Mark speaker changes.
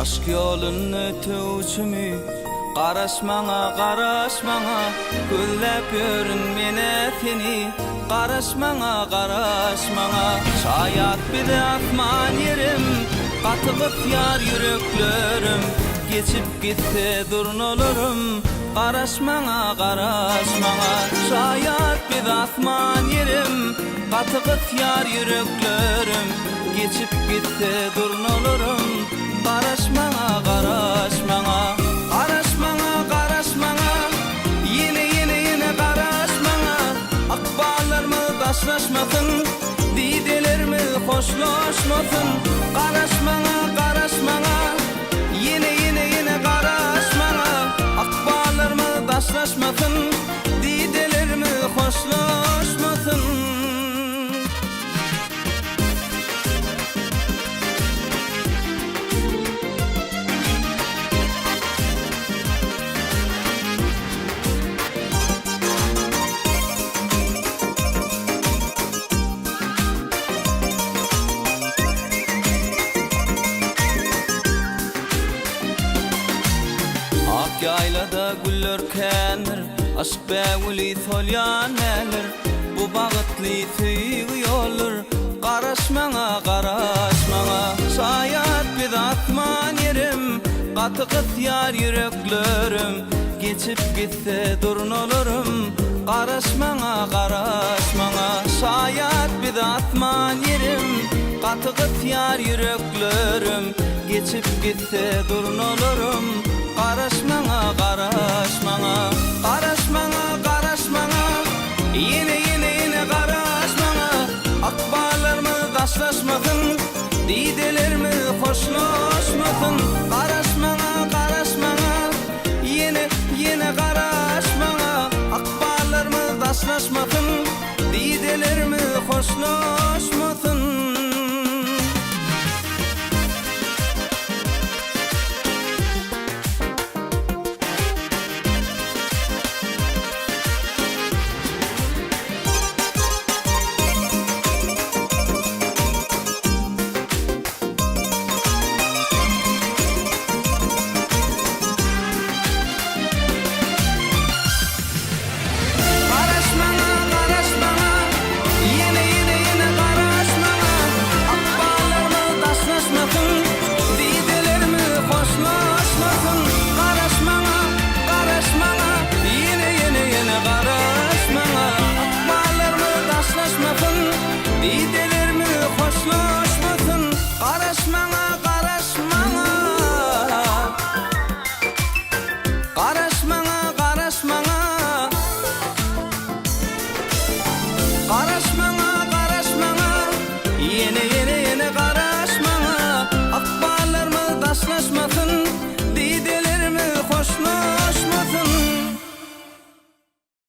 Speaker 1: Aşk yolun ötüçümü Qaraşmağa, qaraşmağa Güllep görün mene seni Qaraşmağa, qaraşmağa Şayat bir de atman yerim Qatıqıp yar yüreklerim Geçip gitti durun olurum Qaraşmağa, qaraşmağa Şayat bir de atman yerim Qatıqıp yar yüreklerim Geçip gitti durun olurum Qaraşmağa, qaraşmağa Qaraşmağa, qaraşmağa Yine qaraşmağa Akballarımı daşlaşmasın Didelerimi hoşlaşmasın Qaraşmağa, qaraşmağa Yine qaraşmağa Akballarımı daşlaşmasın Didelerimi hoşlaşmasın Yaylada güller kenir Aşk bəvuli solyan elir Bu bağıtlı tüyü olur Qaraşmağa, qaraşmağa Şayat bir atman yerim Qatıqıt yar yüreklerim Geçip gitti durun olurum Qaraşmağa, qaraşmağa Şayat bir atman yerim Qatıqıt yar yüreklerim Geçip gitti durun olurum Qaraşmağa, qaraşmağa Qaraşmağa, qaraşmağa Yine qaraşmağa Akballarımı daşlaşmasın Didelerimi hoşlaşmasın Qaraşmağa, qaraşmağa Yine qaraşmağa Akballarımı daşlaşmasın Didelerimi hoşlaşmasın
Speaker 2: Be